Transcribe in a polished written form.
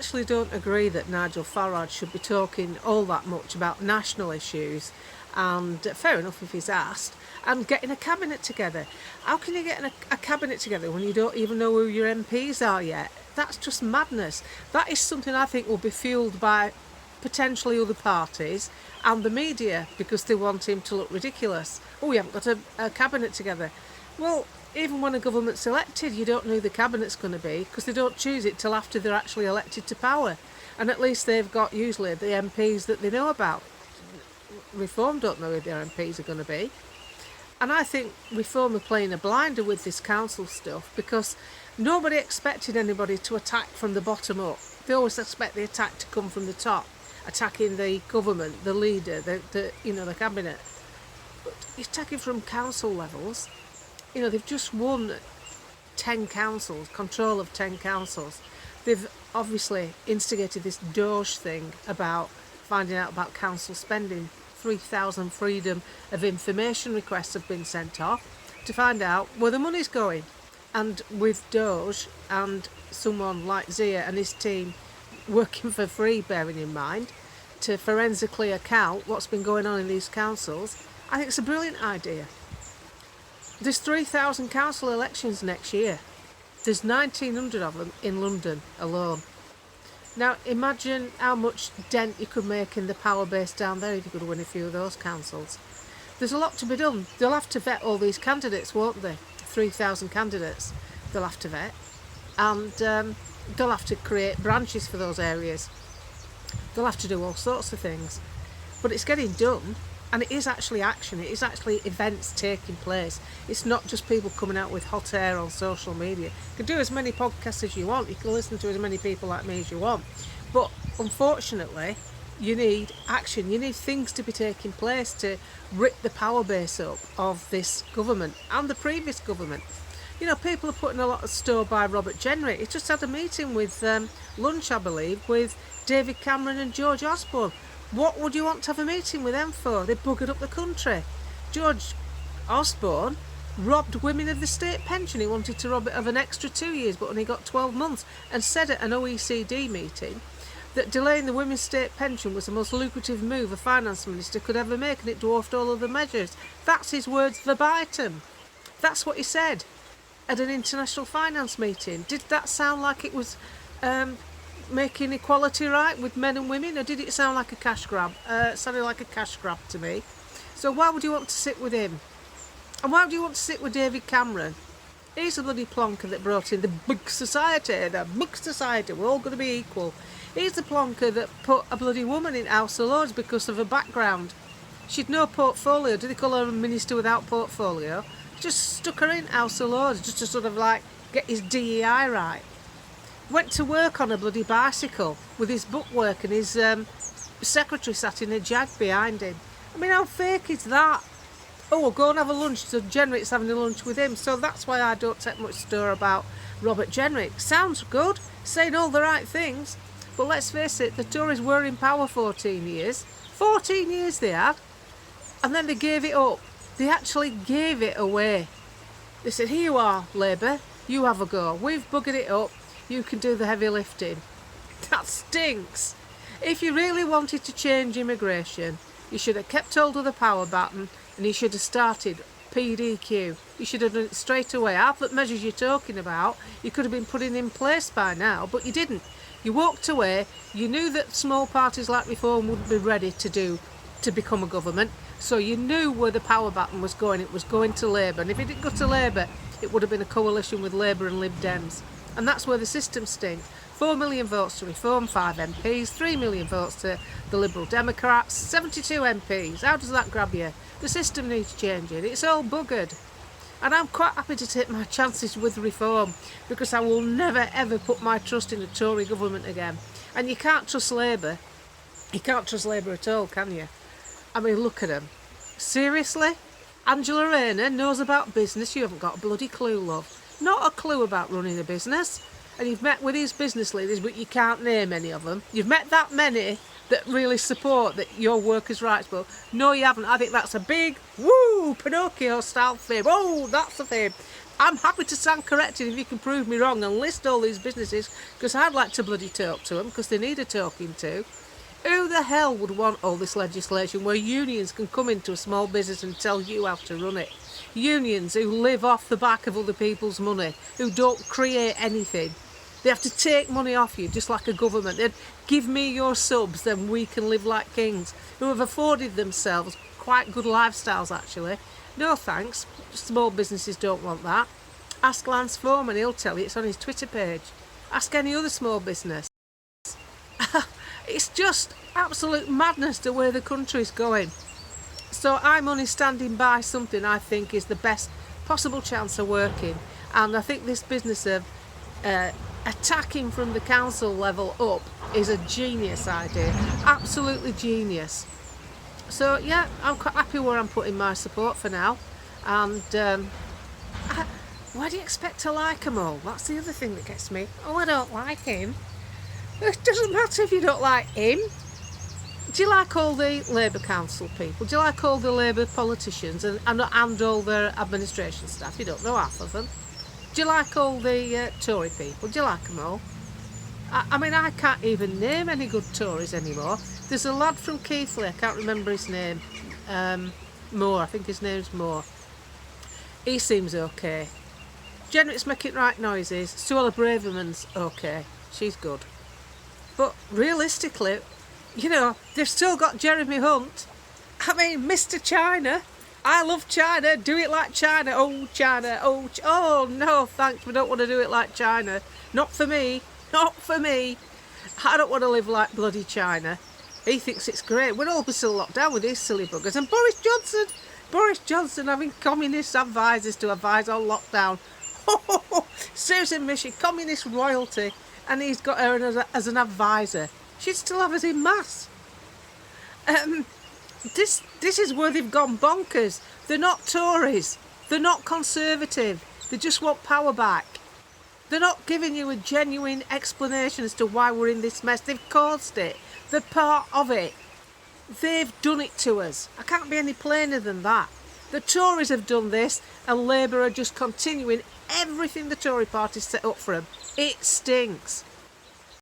actually don't agree that Nigel Farage should be talking all that much about national issues, and fair enough if he's asked, and getting a cabinet together. How can you get a cabinet together when you don't even know who your MPs are yet? That's just madness. That is something I think will be fueled by potentially other parties and the media, because they want him to look ridiculous. Oh, we haven't got a cabinet together. Well, even when a government's elected, you don't know who the cabinet's going to be, because they don't choose it till after they're actually elected to power. And at least they've got usually the MPs that they know about. Reform don't know who their MPs are going to be. And I think Reform are playing a blinder with this council stuff, because nobody expected anybody to attack from the bottom up. They always expect the attack to come from the top, attacking the government, the leader, the cabinet. But you're attacking from council levels. They've just won 10 councils, control of 10 councils. They've obviously instigated this Doge thing about finding out about council spending. 3,000 freedom of information requests have been sent off to find out where the money's going. And with Doge and someone like Zia and his team working for free, bearing in mind, to forensically account what's been going on in these councils, I think it's a brilliant idea. There's 3,000 council elections next year. There's 1,900 of them in London alone. Now imagine how much dent you could make in the power base down there if you could win a few of those councils. There's a lot to be done. They'll have to vet all these candidates, won't they? 3,000 candidates they'll have to vet. And they'll have to create branches for those areas. They'll have to do all sorts of things. But it's getting done. And it is actually action, it is actually events taking place. It's not just people coming out with hot air on social media. You can do as many podcasts as you want, you can listen to as many people like me as you want. But unfortunately, you need action, you need things to be taking place to rip the power base up of this government and the previous government. People are putting a lot of store by Robert Jenrick. He just had a meeting with lunch, I believe, with David Cameron and George Osborne. What would you want to have a meeting with them for? They buggered up the country. George Osborne robbed women of the state pension. He wanted to rob it of an extra 2 years, but only got 12 months, and said at an OECD meeting that delaying the women's state pension was the most lucrative move a finance minister could ever make, and it dwarfed all other measures. That's his words verbatim. That's what he said at an international finance meeting. Did that sound like it was making equality right with men and women, or did it sound like a cash grab? It sounded like a cash grab to me. So why would you want to sit with him? And why would you want to sit with David Cameron? He's the bloody plonker that brought in the big society, we're all going to be equal. He's the plonker that put a bloody woman in House of Lords because of her background. She'd no portfolio. Did they call her a minister without portfolio? Just stuck her in House of Lords just to sort of like get his DEI right. Went to work on a bloody bicycle with his bookwork, and his secretary sat in a jag behind him. I mean, how fake is that? Oh, we'll go and have a lunch. So Jenrick's having a lunch with him. So that's why I don't take much stir about Robert Jenrick. Sounds good, saying all the right things. But let's face it, the Tories were in power 14 years. 14 years they had. And then they gave it up. They actually gave it away. They said, here you are, Labour. You have a go. We've buggered it up. You can do the heavy lifting. That stinks. If you really wanted to change immigration, you should have kept hold of the power button, and you should have started PDQ. You should have done it straight away. Half the measures you're talking about, you could have been putting in place by now, but you didn't. You walked away. You knew that small parties like Reform wouldn't be ready to become a government, so you knew where the power button was going. It was going to Labour, and if it didn't go to Labour, it would have been a coalition with Labour and Lib Dems. And that's where the system stinks. 4 million votes to Reform, 5 MPs, 3 million votes to the Liberal Democrats, 72 MPs. How does that grab you? The system needs changing. It's all buggered. And I'm quite happy to take my chances with Reform, because I will never ever put my trust in a Tory government again. And you can't trust Labour. You can't trust Labour at all, can you? I mean, look at them. Seriously? Angela Rayner knows about business. You haven't got a bloody clue, love. Not a clue about running a business. And you've met with these business leaders, but you can't name any of them. You've met that many, that really support that your workers' rights bill. No, you haven't. I think that's a big, woo, Pinocchio-style fib. Oh, that's a fib. I'm happy to stand corrected if you can prove me wrong and list all these businesses, because I'd like to bloody talk to them, because they need a talking to. Who the hell would want all this legislation where unions can come into a small business and tell you how to run it? Unions who live off the back of other people's money, who don't create anything. They have to take money off you, just like a government. They'd give me your subs, then we can live like kings, who have afforded themselves quite good lifestyles, actually. No thanks, small businesses don't want that. Ask Lance Foreman, he'll tell you, it's on his Twitter page. Ask any other small business. It's just absolute madness the way the country's going. So I'm only standing by something I think is the best possible chance of working. And I think this business of attacking from the council level up is a genius idea. Absolutely genius. So yeah, I'm quite happy where I'm putting my support for now. And why do you expect to like them all? That's the other thing that gets me. Oh, I don't like him. It doesn't matter if you don't like him. Do you like all the Labour Council people? Do you like all the Labour politicians and all their administration staff? You don't know half of them. Do you like all the Tory people? Do you like them all? I mean, I can't even name any good Tories anymore. There's a lad from Keighley, I can't remember his name. Moore, I think his name's Moore. He seems okay. Generates making right noises. Suella Braverman's okay. She's good. But realistically, you know, they've still got Jeremy Hunt. I mean, Mr. China. I love China. Do it like China. Oh, China. Oh, no, thanks. We don't want to do it like China. Not for me. Not for me. I don't want to live like bloody China. He thinks it's great. We're all still locked down with these silly buggers. And Boris Johnson having communist advisors to advise on lockdown. Susan Michie, communist royalty. And he's got her as an advisor. She'd still have us in mass. This is where they've gone bonkers. They're not Tories. They're not Conservative. They just want power back. They're not giving you a genuine explanation as to why we're in this mess. They've caused it. They're part of it. They've done it to us. I can't be any plainer than that. The Tories have done this, and Labour are just continuing everything the Tory party set up for them. It stinks.